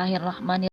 Bismillahirrahmanirrahim.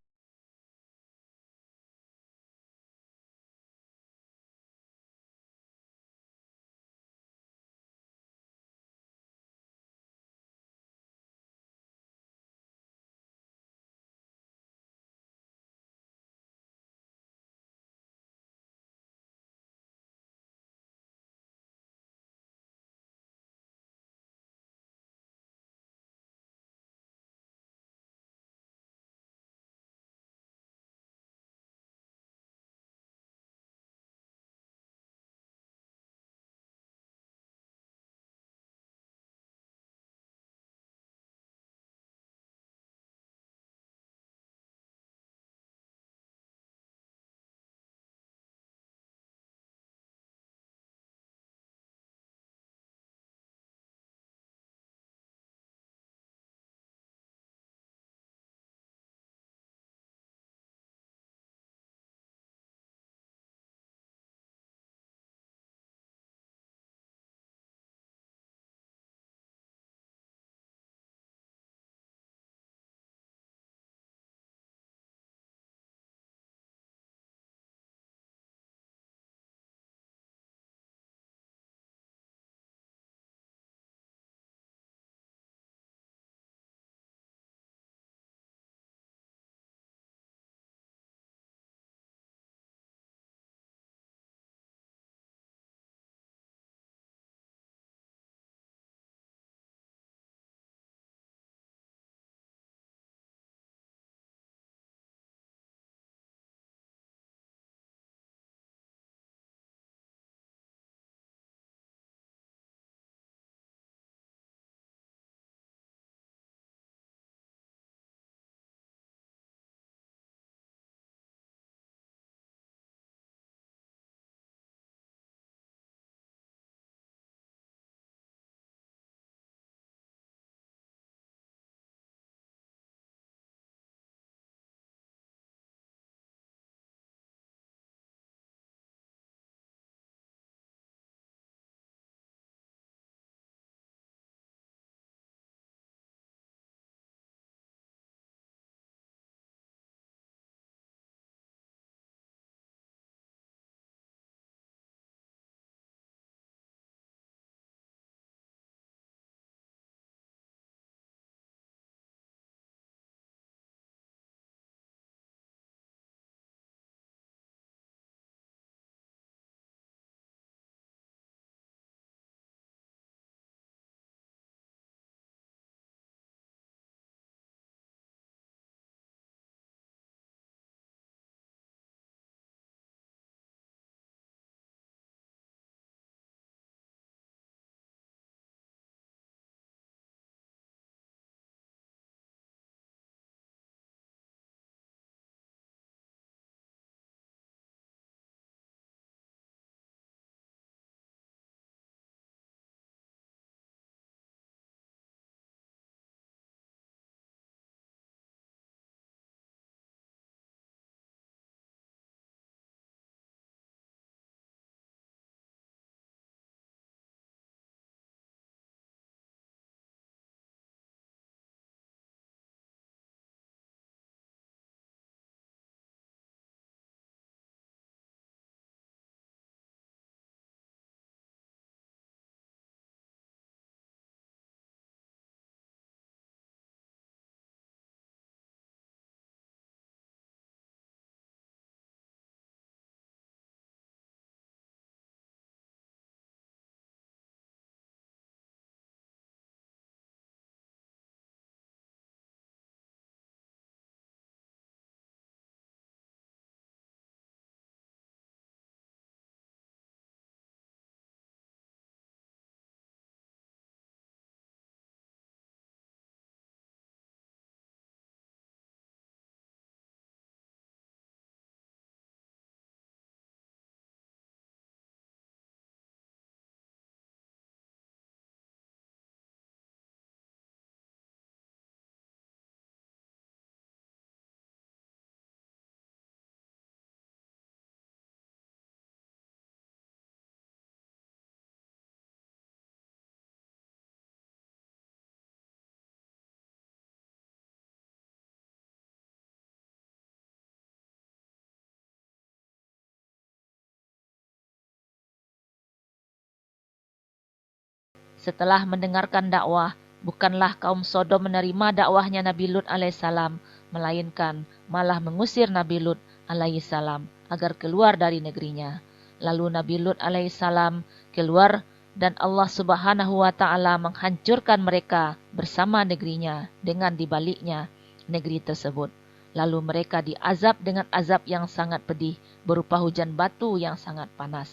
Setelah mendengarkan dakwah, bukanlah kaum Sodom menerima dakwahnya Nabi Lut alaihissalam, melainkan malah mengusir Nabi Lut alaihissalam agar keluar dari negerinya. Lalu Nabi Lut alaihissalam keluar dan Allah Subhanahu wa Ta'ala menghancurkan mereka bersama negerinya dengan dibaliknya negeri tersebut. Lalu mereka diazab dengan azab yang sangat pedih berupa hujan batu yang sangat panas.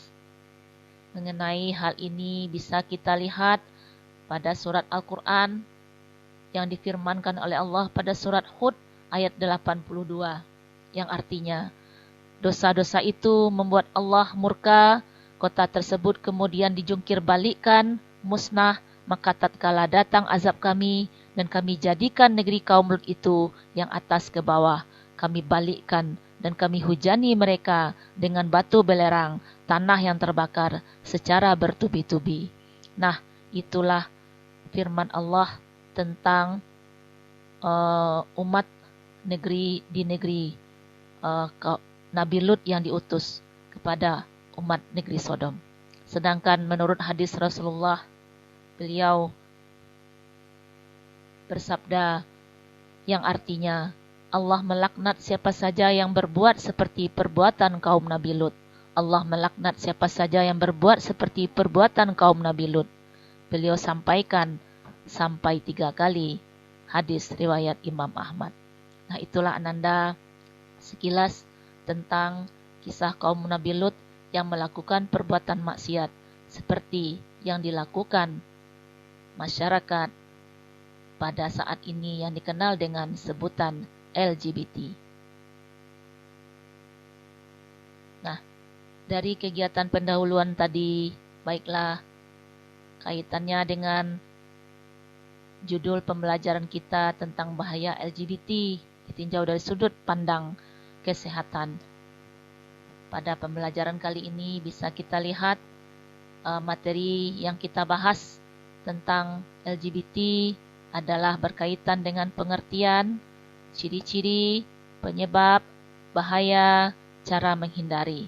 Mengenai hal ini bisa kita lihat pada surat Al-Quran yang difirmankan oleh Allah pada surat Hud ayat 82 yang artinya dosa-dosa itu membuat Allah murka, kota tersebut kemudian dijungkir balikkan, musnah, maka tatkala datang azab kami dan kami jadikan negeri kaum Lut itu yang atas ke bawah, kami balikkan dan kami hujani mereka dengan batu belerang, tanah yang terbakar secara bertubi-tubi. Nah, itulah firman Allah tentang umat negeri di negeri Nabi Lut yang diutus kepada umat negeri Sodom. Sedangkan menurut hadis Rasulullah, beliau bersabda yang artinya Allah melaknat siapa saja yang berbuat seperti perbuatan kaum Nabi Lut. Allah melaknat siapa saja yang berbuat seperti perbuatan kaum Nabi Lut. Beliau sampaikan sampai 3 kali hadis riwayat Imam Ahmad. Nah, itulah Ananda sekilas tentang kisah kaum Nabi Lut yang melakukan perbuatan maksiat seperti yang dilakukan masyarakat pada saat ini yang dikenal dengan sebutan LGBT. Nah, dari kegiatan pendahuluan tadi, baiklah kaitannya dengan judul pembelajaran kita tentang bahaya LGBT ditinjau dari sudut pandang kesehatan. Pada pembelajaran kali ini bisa kita lihat materi yang kita bahas tentang LGBT adalah berkaitan dengan pengertian, ciri-ciri, penyebab, bahaya, cara menghindari.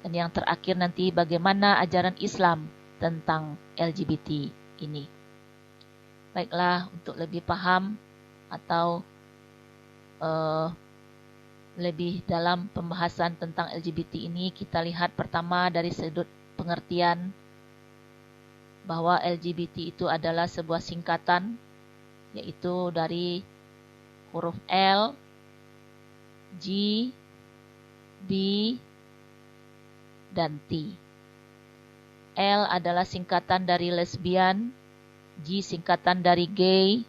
Dan yang terakhir nanti bagaimana ajaran Islam tentang LGBT ini. Baiklah, untuk lebih paham atau lebih dalam pembahasan tentang LGBT ini, kita lihat pertama dari sudut pengertian bahwa LGBT itu adalah sebuah singkatan, yaitu dari huruf L, G, B, dan T. L adalah singkatan dari lesbian, G singkatan dari gay,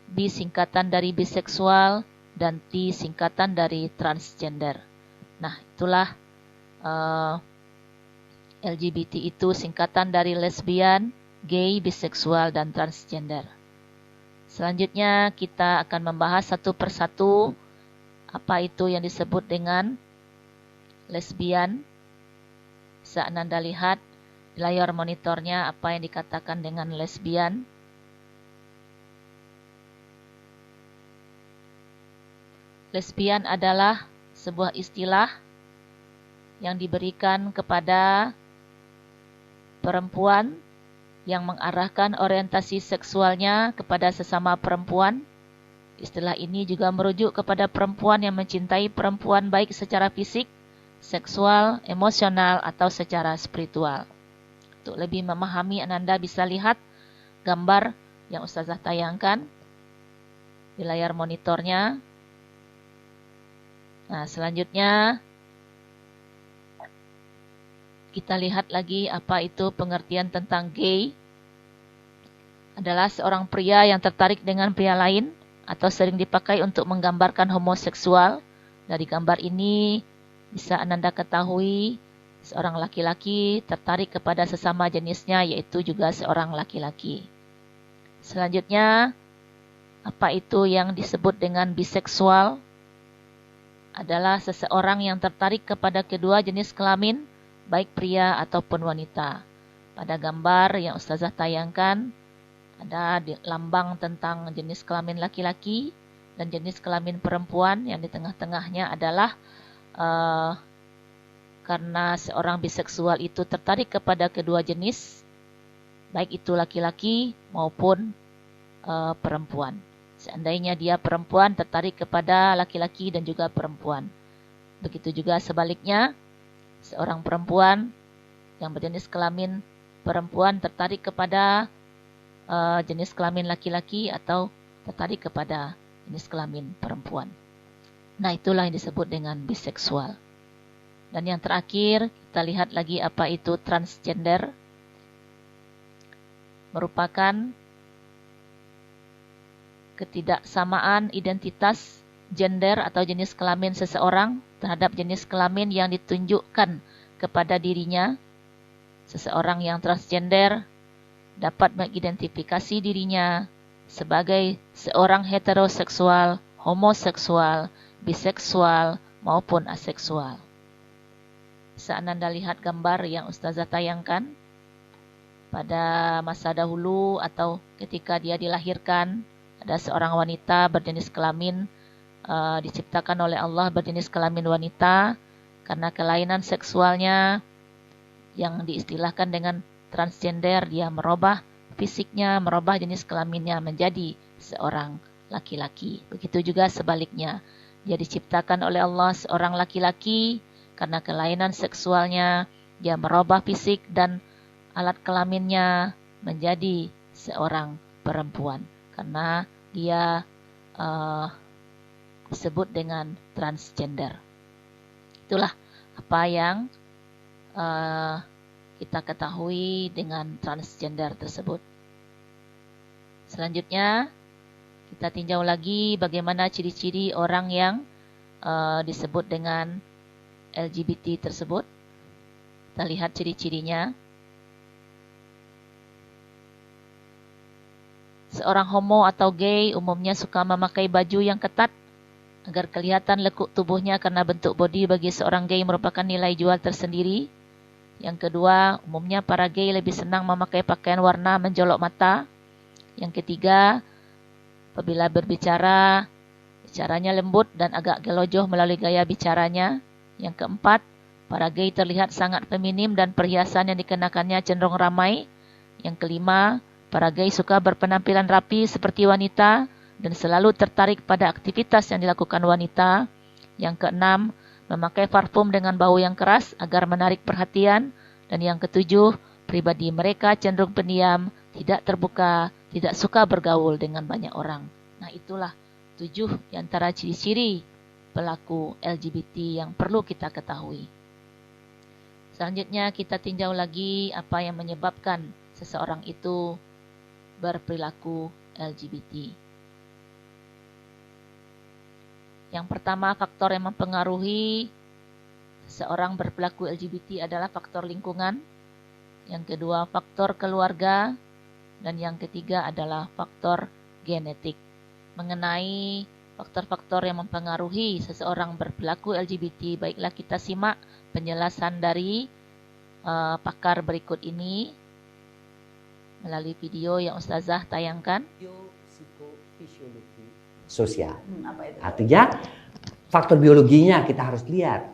B singkatan dari biseksual, dan T singkatan dari transgender. Nah, itulah LGBT itu singkatan dari lesbian, gay, biseksual, dan transgender. Selanjutnya kita akan membahas satu persatu apa itu yang disebut dengan lesbian. Bisa Ananda lihat di layar monitornya apa yang dikatakan dengan lesbian. Lesbian adalah sebuah istilah yang diberikan kepada perempuan yang mengarahkan orientasi seksualnya kepada sesama perempuan. Istilah ini juga merujuk kepada perempuan yang mencintai perempuan baik secara fisik, seksual, emosional, atau secara spiritual. Untuk lebih memahami, Ananda bisa lihat gambar yang Ustazah tayangkan di layar monitornya. Nah, selanjutnya kita lihat lagi apa itu pengertian tentang gay. Adalah seorang pria yang tertarik dengan pria lain atau sering dipakai untuk menggambarkan homoseksual. Dari gambar ini bisa Ananda ketahui seorang laki-laki tertarik kepada sesama jenisnya, yaitu juga seorang laki-laki. Selanjutnya, apa itu yang disebut dengan biseksual? Adalah seseorang yang tertarik kepada kedua jenis kelamin, baik pria ataupun wanita. Pada gambar yang Ustazah tayangkan, ada lambang tentang jenis kelamin laki-laki dan jenis kelamin perempuan, yang di tengah-tengahnya adalah karena seorang biseksual itu tertarik kepada kedua jenis, baik itu laki-laki maupun perempuan. Seandainya dia perempuan tertarik kepada laki-laki dan juga perempuan. Begitu juga sebaliknya, seorang perempuan yang berjenis kelamin perempuan tertarik kepada jenis kelamin laki-laki atau tertarik kepada jenis kelamin perempuan. Nah, itulah yang disebut dengan biseksual. Dan yang terakhir, kita lihat lagi apa itu transgender. Merupakan ketidaksamaan identitas gender atau jenis kelamin seseorang terhadap jenis kelamin yang ditunjukkan kepada dirinya. Seseorang yang transgender dapat mengidentifikasi dirinya sebagai seorang heteroseksual, homoseksual, biseksual, maupun aseksual. Bisa Anda lihat gambar yang Ustazah tayangkan pada masa dahulu atau ketika dia dilahirkan, ada seorang wanita berjenis kelamin diciptakan oleh Allah berjenis kelamin wanita karena kelainan seksualnya yang diistilahkan dengan transgender, dia merubah fisiknya, merubah jenis kelaminnya menjadi seorang laki-laki. Begitu juga sebaliknya, dia diciptakan oleh Allah seorang laki-laki, karena kelainan seksualnya, dia merubah fisik dan alat kelaminnya menjadi seorang perempuan. Karena dia disebut dengan transgender. Itulah apa yang kita ketahui dengan transgender tersebut. Selanjutnya, kita tinjau lagi bagaimana ciri-ciri orang yang disebut dengan LGBT tersebut. Kita lihat ciri-cirinya. Seorang homo atau gay umumnya suka memakai baju yang ketat agar kelihatan lekuk tubuhnya karena bentuk bodi bagi seorang gay merupakan nilai jual tersendiri. Yang kedua, umumnya para gay lebih senang memakai pakaian warna menjolok mata. Yang ketiga, apabila berbicara, bicaranya lembut dan agak gelojoh melalui gaya bicaranya. Yang keempat, para gay terlihat sangat feminim dan perhiasan yang dikenakannya cenderung ramai. Yang kelima, para gay suka berpenampilan rapi seperti wanita dan selalu tertarik pada aktivitas yang dilakukan wanita. Yang keenam, memakai parfum dengan bau yang keras agar menarik perhatian. Dan yang ketujuh, pribadi mereka cenderung pendiam, tidak terbuka, tidak suka bergaul dengan banyak orang. Nah, itulah 7 di antara ciri-ciri pelaku LGBT yang perlu kita ketahui. Selanjutnya kita tinjau lagi apa yang menyebabkan seseorang itu berperilaku LGBT. Yang pertama, faktor yang mempengaruhi seseorang berperilaku LGBT adalah faktor lingkungan. Yang kedua, faktor keluarga. Dan yang ketiga adalah faktor genetik. Mengenai faktor-faktor yang mempengaruhi seseorang berperilaku LGBT, baiklah kita simak penjelasan dari pakar berikut ini melalui video yang Ustazah tayangkan. Biopsikofisiologi sosial. Apa itu? Artinya faktor biologinya kita harus lihat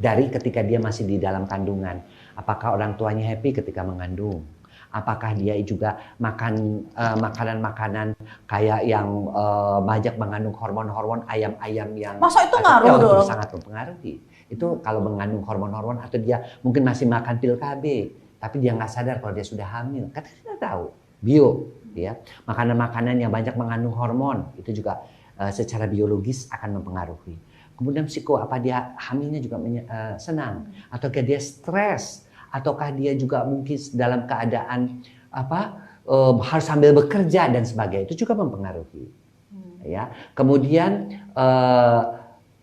dari ketika dia masih di dalam kandungan. Apakah orang tuanya happy ketika mengandung? Apakah dia juga makan makanan-makanan kayak yang banyak mengandung hormon-hormon, ayam-ayam yang... Masa itu ngaruh dong? Itu sangat mempengaruhi. Itu kalau mengandung hormon-hormon atau dia mungkin masih makan pil KB, tapi dia nggak sadar kalau dia sudah hamil. Kan kita tahu, bio, ya. Makanan-makanan yang banyak mengandung hormon, itu juga secara biologis akan mempengaruhi. Kemudian apa dia hamilnya juga senang, ataukah dia stres, ataukah dia juga mungkin dalam keadaan harus sambil bekerja dan sebagainya, itu juga mempengaruhi. Ya. Kemudian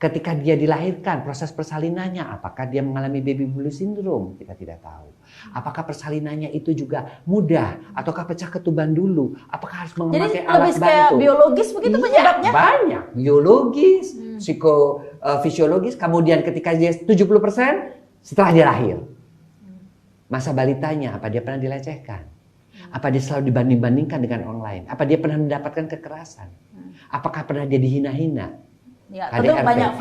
ketika dia dilahirkan, proses persalinannya, apakah dia mengalami baby blue syndrome, kita tidak tahu. Apakah persalinannya itu juga mudah, ataukah pecah ketuban dulu, apakah harus memakai alat bantu. Jadi lebih kayak biologis begitu penyebabnya? Banyak, biologis, psikofisiologis, kemudian ketika dia 70% setelah dia lahir. Masa balitanya, apa dia pernah dilecehkan? Apa dia selalu dibanding-bandingkan dengan orang lain? Apa dia pernah mendapatkan kekerasan? Apakah pernah dia dihina-hina? Ya, tentu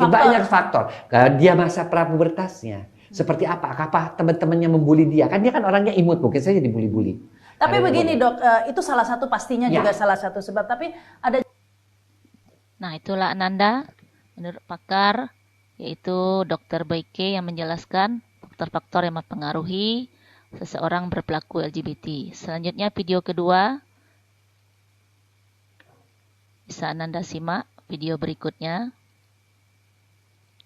banyak faktor. Dia masa prapubertasnya seperti apa? Apakah teman-temannya membuli dia? Kan dia kan orangnya imut, mungkin saja dibuli-buli. Tapi Ada begini yang dok, itu salah satu pastinya Ya. juga salah satu sebab. Tapi ada Nah, itulah Ananda, menurut pakar, yaitu Dr. Boyke yang menjelaskan faktor-faktor yang mempengaruhi seseorang berperilaku LGBT. Selanjutnya video kedua, bisa Ananda simak video berikutnya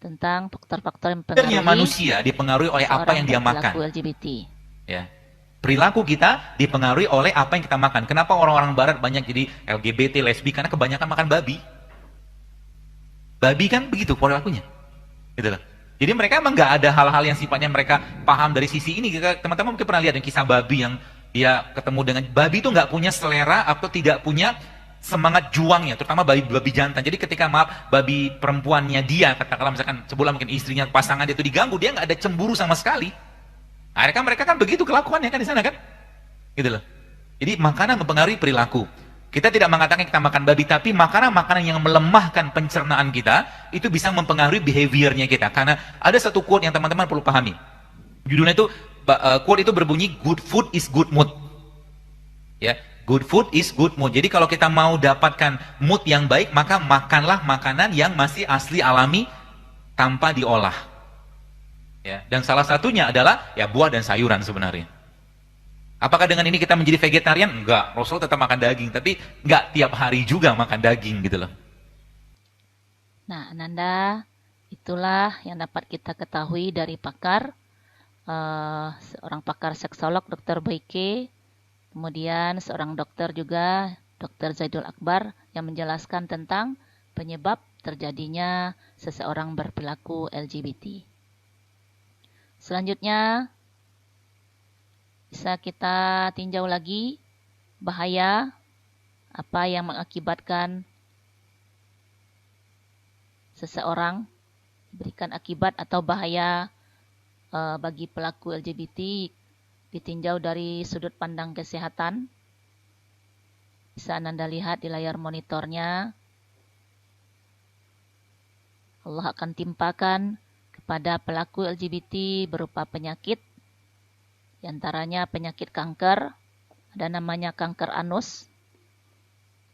tentang faktor-faktor yang Sebenarnya mempengaruhi manusia dipengaruhi oleh apa seseorang yang dia makan. berperilaku LGBT. Ya. Perilaku kita dipengaruhi oleh apa yang kita makan. Kenapa orang-orang barat banyak jadi LGBT, lesbi? Karena kebanyakan makan babi. Babi kan begitu perilakunya. Gitu loh. Jadi mereka emang nggak ada hal-hal yang sifatnya mereka paham dari sisi ini. Teman-teman mungkin pernah lihat yang kisah babi yang dia ketemu dengan babi itu nggak punya selera atau tidak punya semangat juangnya, terutama babi jantan. Jadi ketika babi perempuannya dia, katakanlah misalkan sebulan mungkin istrinya, pasangan dia itu diganggu, dia nggak ada cemburu sama sekali. Akhirnya mereka kan begitu kelakuannya kan di sana kan, gitu loh. Jadi makanan mempengaruhi perilaku. Kita tidak mengatakan kita makan babi, tapi makanan-makanan yang melemahkan pencernaan kita itu bisa mempengaruhi behaviornya kita. Karena ada satu quote yang teman-teman perlu pahami. Judulnya itu quote itu berbunyi good food is good mood. Ya, good food is good mood. Jadi kalau kita mau dapatkan mood yang baik, maka makanlah makanan yang masih asli alami tanpa diolah. Ya, dan salah satunya adalah ya buah dan sayuran sebenarnya. Apakah dengan ini kita menjadi vegetarian? Enggak, Rasul tetap makan daging, tapi enggak tiap hari juga makan daging gitu loh. Nah, Ananda, itulah yang dapat kita ketahui dari pakar, seorang pakar seksolog Dr. Boyke, kemudian seorang dokter juga, Dr. Zaidul Akbar, yang menjelaskan tentang penyebab terjadinya seseorang berperilaku LGBT. Selanjutnya, bisa kita tinjau lagi bahaya apa yang mengakibatkan seseorang berikan akibat atau bahaya bagi pelaku LGBT ditinjau dari sudut pandang kesehatan. Bisa Anda lihat di layar monitornya. Allah akan timpakan kepada pelaku LGBT berupa penyakit, di antaranya penyakit kanker, ada namanya kanker anus.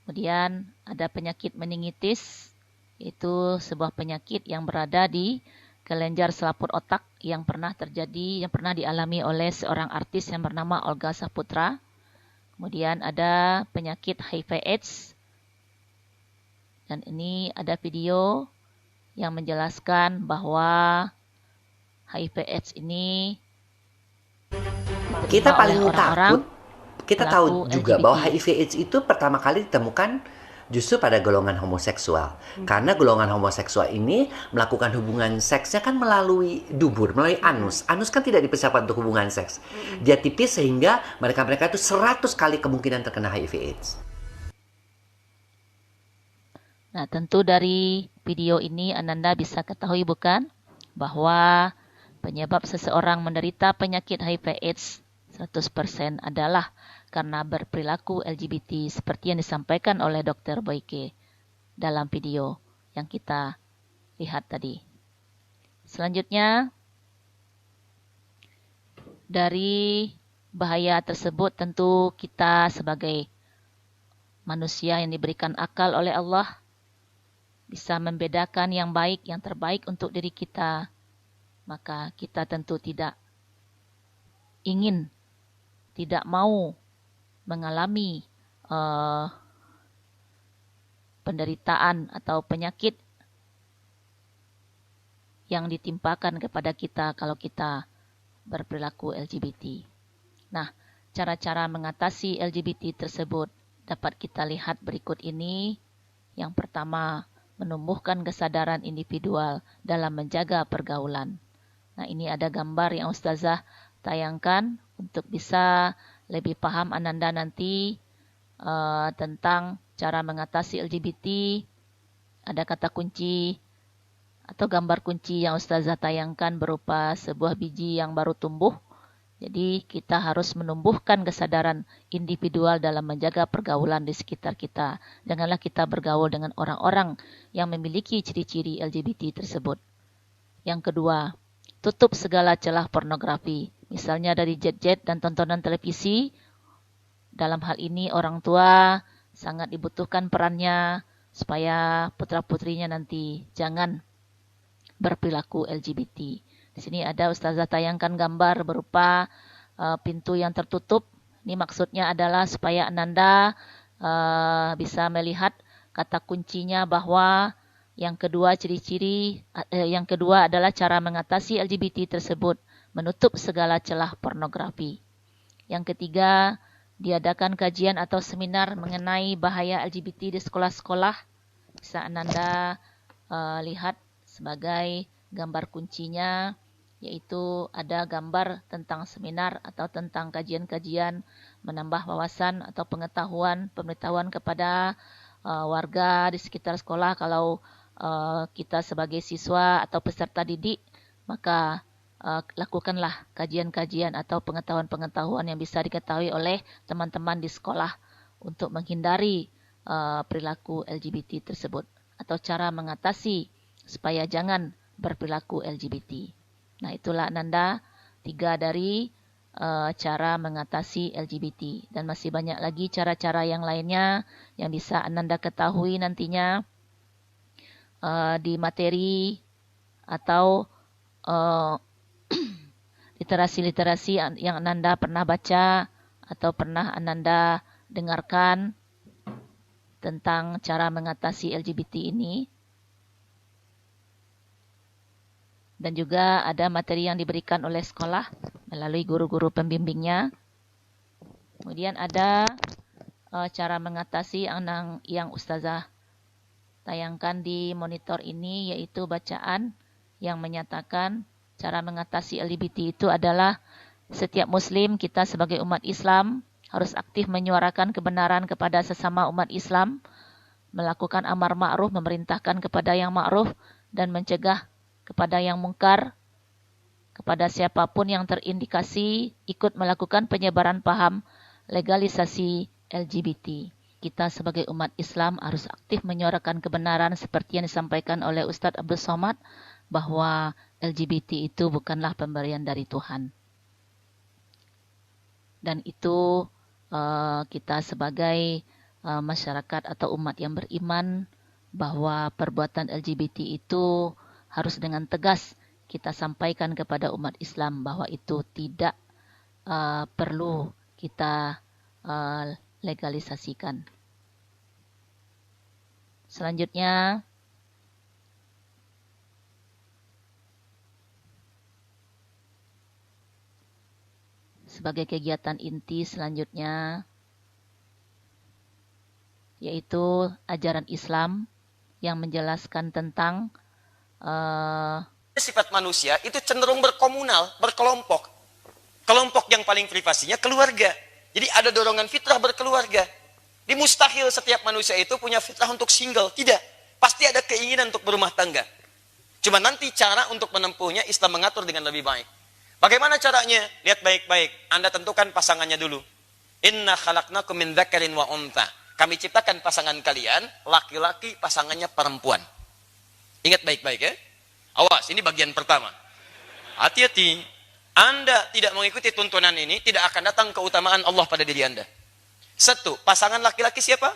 Kemudian ada penyakit meningitis, yaitu sebuah penyakit yang berada di kelenjar selaput otak yang pernah dialami oleh seorang artis yang bernama Olga Saputra. Kemudian ada penyakit HIV/AIDS. Dan ini ada video yang menjelaskan bahwa HIV/AIDS ini Kita paling orang-orang takut, kita tahu pelaku juga LGBT. bahwa HIV/AIDS itu pertama kali ditemukan justru pada golongan homoseksual. Karena golongan homoseksual ini melakukan hubungan seksnya kan melalui dubur, melalui anus. Anus kan tidak dipersiapkan untuk hubungan seks. Dia tipis sehingga mereka-mereka itu 100 kali kemungkinan terkena HIV/AIDS. Nah, tentu dari video ini Ananda bisa ketahui bukan bahwa penyebab seseorang menderita penyakit HIV/AIDS 100% adalah karena berperilaku LGBT seperti yang disampaikan oleh Dr. Boyke dalam video yang kita lihat tadi. Selanjutnya, dari bahaya tersebut tentu kita sebagai manusia yang diberikan akal oleh Allah bisa membedakan yang baik, yang terbaik untuk diri kita. Maka kita tentu tidak mau mengalami penderitaan atau penyakit yang ditimpakan kepada kita kalau kita berperilaku LGBT. Nah, cara-cara mengatasi LGBT tersebut dapat kita lihat berikut ini. Yang pertama, menumbuhkan kesadaran individual dalam menjaga pergaulan. Nah, ini ada gambar yang Ustazah tayangkan untuk bisa lebih paham Ananda nanti tentang cara mengatasi LGBT. Ada kata kunci atau gambar kunci yang Ustazah tayangkan berupa sebuah biji yang baru tumbuh. Jadi kita harus menumbuhkan kesadaran individual dalam menjaga pergaulan di sekitar kita. Janganlah kita bergaul dengan orang-orang yang memiliki ciri-ciri LGBT tersebut. Yang kedua, tutup segala celah pornografi. Misalnya dari jet-jet dan tontonan televisi, Dalam hal ini orang tua sangat dibutuhkan perannya supaya putra-putrinya nanti jangan berperilaku LGBT. Di sini ada Ustazah tayangkan gambar berupa pintu yang tertutup. Ini maksudnya adalah supaya Ananda bisa melihat kata kuncinya bahwa yang kedua yang kedua adalah cara mengatasi LGBT tersebut, menutup segala celah pornografi. Yang ketiga, diadakan kajian atau seminar mengenai bahaya LGBT di sekolah-sekolah. Bisa Ananda lihat sebagai gambar kuncinya, yaitu ada gambar tentang seminar atau tentang kajian-kajian menambah wawasan atau pengetahuan kepada warga di sekitar sekolah. Kalau kita sebagai siswa atau peserta didik, maka lakukanlah kajian-kajian atau pengetahuan-pengetahuan yang bisa diketahui oleh teman-teman di sekolah untuk menghindari perilaku LGBT tersebut atau cara mengatasi supaya jangan berperilaku LGBT. Nah, itulah Ananda 3 dari cara mengatasi LGBT, dan masih banyak lagi cara-cara yang lainnya yang bisa Ananda ketahui nantinya di materi atau literasi-literasi yang Ananda pernah baca atau pernah Ananda dengarkan tentang cara mengatasi LGBT ini. Dan juga ada materi yang diberikan oleh sekolah melalui guru-guru pembimbingnya. Kemudian ada cara mengatasi yang Ustazah tayangkan di monitor ini, yaitu bacaan yang menyatakan cara mengatasi LGBT itu adalah setiap Muslim, kita sebagai umat Islam harus aktif menyuarakan kebenaran kepada sesama umat Islam, melakukan amar ma'ruf, memerintahkan kepada yang ma'ruf, dan mencegah kepada yang mungkar, kepada siapapun yang terindikasi ikut melakukan penyebaran paham legalisasi LGBT. Kita sebagai umat Islam harus aktif menyuarakan kebenaran seperti yang disampaikan oleh Ustadz Abdul Somad, bahwa LGBT itu bukanlah pemberian dari Tuhan. Dan itu kita sebagai masyarakat atau umat yang beriman, bahwa perbuatan LGBT itu harus dengan tegas kita sampaikan kepada umat Islam bahwa itu tidak perlu kita legalisasikan. Selanjutnya, sebagai kegiatan inti selanjutnya, yaitu ajaran Islam yang menjelaskan tentang sifat manusia itu cenderung berkomunal, berkelompok. Kelompok yang paling privasinya keluarga. Jadi ada dorongan fitrah berkeluarga. Di mustahil setiap manusia itu punya fitrah untuk single. Tidak. Pasti ada keinginan untuk berumah tangga. Cuma nanti cara untuk menempuhnya Islam mengatur dengan lebih baik. Bagaimana caranya? Lihat baik-baik. Anda tentukan pasangannya dulu. Inna khalaqnakum min dzakarin wa untha. Kami ciptakan pasangan kalian, laki-laki, pasangannya perempuan. Ingat baik-baik ya. Awas, ini bagian pertama. Hati-hati. Anda tidak mengikuti tuntunan ini, tidak akan datang keutamaan Allah pada diri Anda. 1, pasangan laki-laki siapa?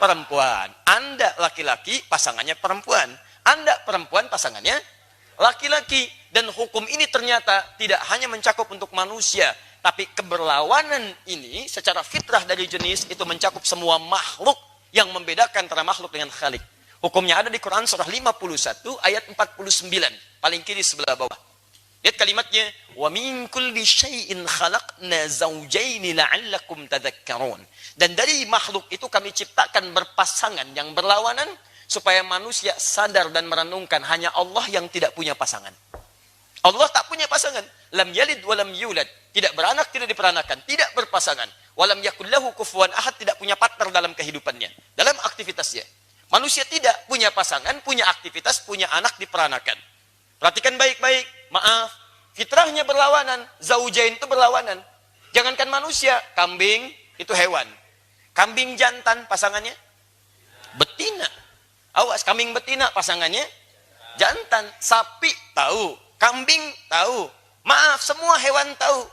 Perempuan. Anda laki-laki, pasangannya perempuan. Anda perempuan, pasangannya laki-laki. Dan hukum ini ternyata tidak hanya mencakup untuk manusia, tapi keberlawanan ini secara fitrah dari jenis itu mencakup semua makhluk, yang membedakan antara makhluk dengan khalik. Hukumnya ada di Quran surah 51 ayat 49, paling kiri sebelah bawah. Lihat kalimatnya, wa min kulli syai'in khalaqna zawjaini la'allakum tadhakkarun. Dan dari makhluk itu kami ciptakan berpasangan yang berlawanan supaya manusia sadar dan merenungkan hanya Allah yang tidak punya pasangan. Allah tak punya pasangan. Lam yalid wa lam yulad. Tidak beranak, tidak diperanakan, tidak berpasangan. Walam yakul lahu kufuwan ahad, tidak punya partner dalam kehidupannya, dalam aktivitasnya. Manusia tidak punya pasangan, punya aktivitas, punya anak diperanakan. Perhatikan baik-baik. Maaf, fitrahnya berlawanan. Zaujain itu berlawanan. Jangankan manusia, kambing itu hewan. Kambing jantan pasangannya betina. Awas, kambing betina pasangannya jantan. Sapi tahu, kambing tahu. Maaf, semua hewan tahu.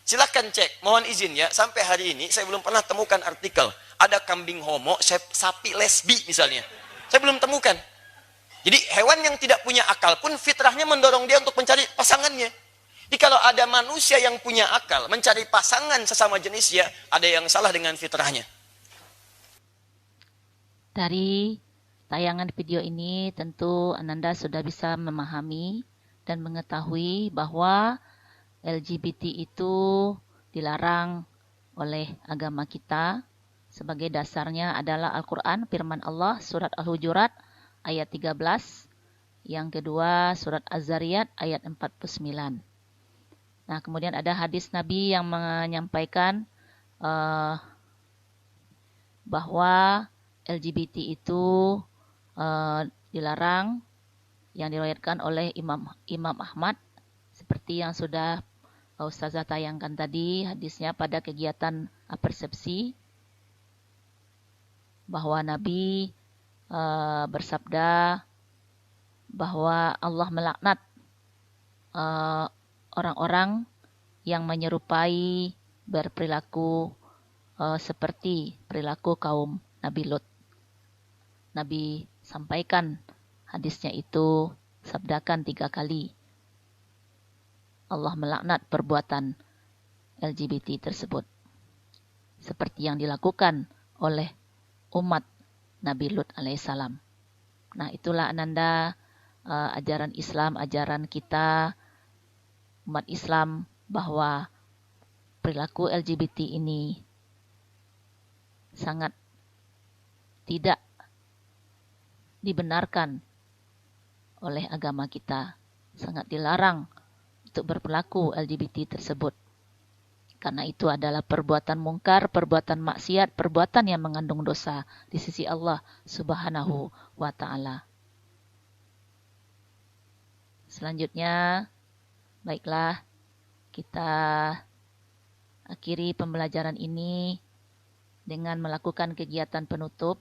Silahkan cek, mohon izin ya, sampai hari ini saya belum pernah temukan artikel ada kambing homo, sapi lesbi misalnya. Saya belum temukan. Jadi hewan yang tidak punya akal pun fitrahnya mendorong dia untuk mencari pasangannya. Jadi kalau ada manusia yang punya akal mencari pasangan sesama jenisnya, ada yang salah dengan fitrahnya. Dari tayangan video ini tentu Ananda sudah bisa memahami dan mengetahui bahwa LGBT itu dilarang oleh agama kita. Sebagai dasarnya adalah Al-Quran, firman Allah, surat Al-Hujurat ayat 13. Yang kedua surat Az-Zariyat ayat 49. Nah, kemudian ada hadis Nabi yang menyampaikan bahwa LGBT itu dilarang, yang diriwayatkan oleh Imam Ahmad, seperti yang sudah Ustazah tayangkan tadi hadisnya pada kegiatan persepsi, bahwa Nabi bersabda bahwa Allah melaknat orang-orang yang menyerupai berperilaku seperti perilaku kaum Nabi Lut. Nabi sampaikan hadisnya itu, sabdakan 3 kali. Allah melaknat perbuatan LGBT tersebut, seperti yang dilakukan oleh umat Nabi Lut alaihissalam. Nah, itulah Ananda ajaran Islam, ajaran kita umat Islam, bahwa perilaku LGBT ini sangat tidak dibenarkan oleh agama kita, sangat dilarang untuk berperilaku LGBT tersebut. Karena itu adalah perbuatan mungkar, perbuatan maksiat, perbuatan yang mengandung dosa di sisi Allah Subhanahu wa Ta'ala. Selanjutnya, baiklah, kita akhiri pembelajaran ini dengan melakukan kegiatan penutup,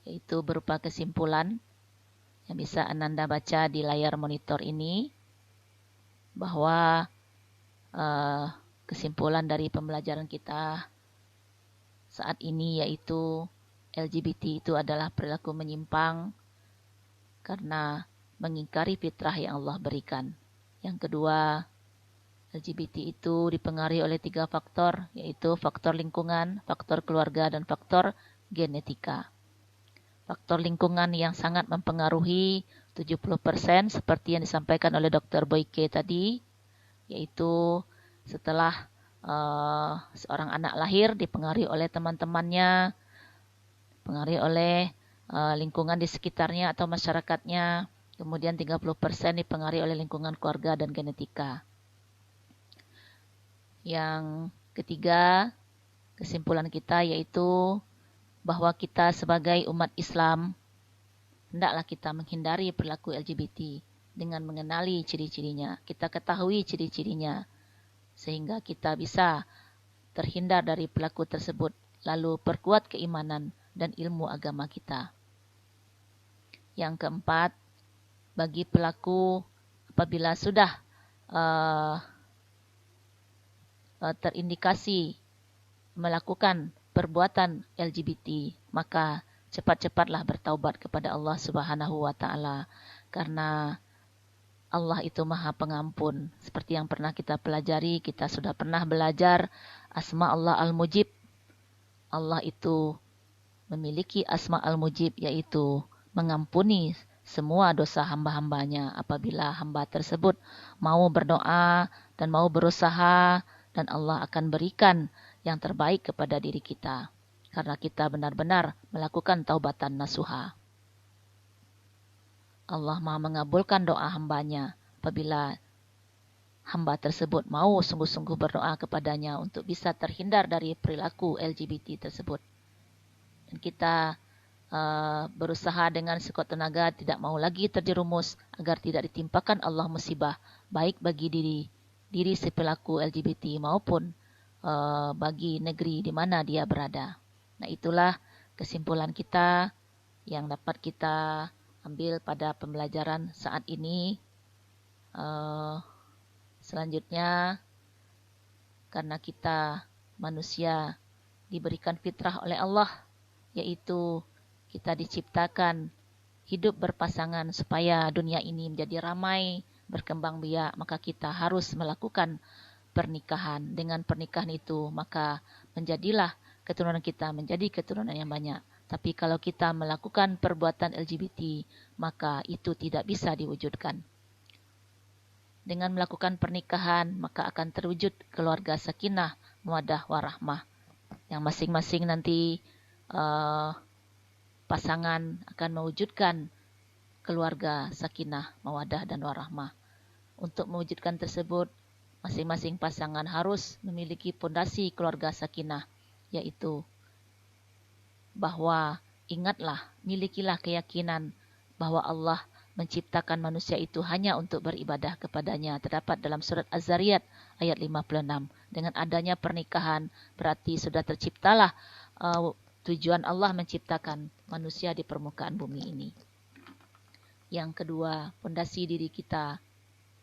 yaitu berupa kesimpulan yang bisa Ananda baca di layar monitor ini, bahwa kesimpulan dari pembelajaran kita saat ini yaitu LGBT itu adalah perilaku menyimpang karena mengingkari fitrah yang Allah berikan. Yang kedua, LGBT itu dipengaruhi oleh 3 faktor, yaitu faktor lingkungan, faktor keluarga, dan faktor genetika. Faktor lingkungan yang sangat mempengaruhi 70% seperti yang disampaikan oleh Dr. Boyke tadi, yaitu setelah seorang anak lahir dipengaruhi oleh teman-temannya, dipengaruhi oleh lingkungan di sekitarnya atau masyarakatnya, kemudian 30% dipengaruhi oleh lingkungan keluarga dan genetika. Yang ketiga, kesimpulan kita yaitu bahwa kita sebagai umat Islam hendaklah kita menghindari perilaku LGBT dengan mengenali ciri-cirinya. Kita ketahui ciri-cirinya sehingga kita bisa terhindar dari perilaku tersebut, lalu perkuat keimanan dan ilmu agama kita. Yang keempat, bagi pelaku apabila sudah terindikasi melakukan perbuatan LGBT, maka cepat-cepatlah bertaubat kepada Allah Subhanahu wa Ta'ala, karena Allah itu Maha Pengampun. Seperti yang pernah kita pelajari, kita sudah pernah belajar asma Allah Al-Mujib. Allah itu memiliki asma Al-Mujib, yaitu mengampuni semua dosa hamba-hambanya apabila hamba tersebut mau berdoa dan mau berusaha, dan Allah akan berikan yang terbaik kepada diri kita karena kita benar-benar melakukan taubatan nasuha. Allah Maha mengabulkan doa hambanya apabila hamba tersebut mau sungguh-sungguh berdoa kepadanya untuk bisa terhindar dari perilaku LGBT tersebut. Dan kita berusaha dengan sekuat tenaga tidak mau lagi terjerumus agar tidak ditimpakan Allah musibah, baik bagi diri si pelaku LGBT maupun bagi negeri di mana dia berada. Nah, itulah kesimpulan kita yang dapat kita ambil pada pembelajaran saat ini. Selanjutnya, karena kita manusia diberikan fitrah oleh Allah, yaitu kita diciptakan hidup berpasangan supaya dunia ini menjadi ramai, berkembang biak, maka kita harus melakukan pernikahan. Dengan pernikahan itu, maka menjadilah keturunan kita menjadi keturunan yang banyak. Tapi kalau kita melakukan perbuatan LGBT, maka itu tidak bisa diwujudkan. Dengan melakukan pernikahan, maka akan terwujud keluarga sakinah, mawaddah, warahmah. Yang masing-masing nanti pasangan akan mewujudkan keluarga sakinah, mawaddah, dan warahmah. Untuk mewujudkan tersebut, masing-masing pasangan harus memiliki pondasi keluarga sakinah, yaitu bahwa ingatlah, milikilah keyakinan bahwa Allah menciptakan manusia itu hanya untuk beribadah kepadanya. Terdapat dalam surat Az-Zariyat ayat 56. Dengan adanya pernikahan berarti sudah terciptalah tujuan Allah menciptakan manusia di permukaan bumi ini. Yang kedua, pondasi diri kita,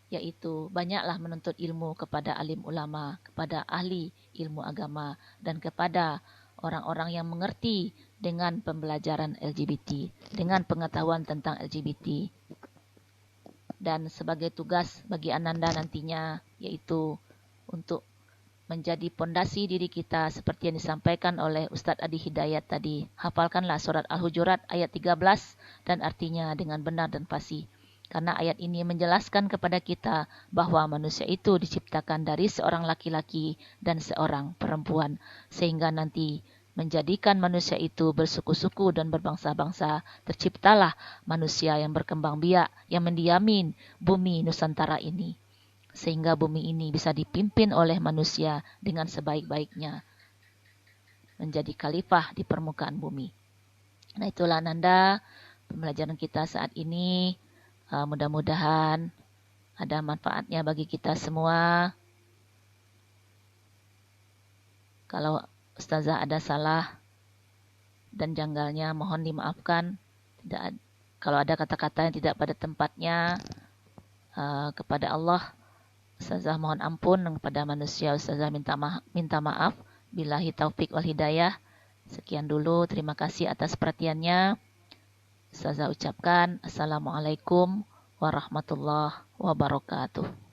yaitu banyaklah menuntut ilmu kepada alim ulama, kepada ahli ilmu agama, dan kepada orang-orang yang mengerti dengan pembelajaran LGBT, dengan pengetahuan tentang LGBT. Dan sebagai tugas bagi Ananda nantinya, yaitu untuk menjadi pondasi diri kita seperti yang disampaikan oleh Ustadz Adi Hidayat tadi. Hafalkanlah surat Al-Hujurat ayat 13 dan artinya dengan benar dan fasih. Karena ayat ini menjelaskan kepada kita bahwa manusia itu diciptakan dari seorang laki-laki dan seorang perempuan. Sehingga nanti menjadikan manusia itu bersuku-suku dan berbangsa-bangsa. Terciptalah manusia yang berkembang biak, yang mendiami bumi Nusantara ini. Sehingga bumi ini bisa dipimpin oleh manusia dengan sebaik-baiknya. Menjadi khalifah di permukaan bumi. Nah, itulah Ananda pembelajaran kita saat ini. Mudah-mudahan ada manfaatnya bagi kita semua. Kalau Ustazah ada salah dan janggalnya mohon dimaafkan. Kalau ada kata-kata yang tidak pada tempatnya, kepada Allah Ustazah mohon ampun, dan kepada manusia Ustazah minta maaf. Billahi taufik wal hidayah. Sekian dulu, terima kasih atas perhatiannya. Ustazah ucapkan Assalamualaikum warahmatullahi wabarakatuh.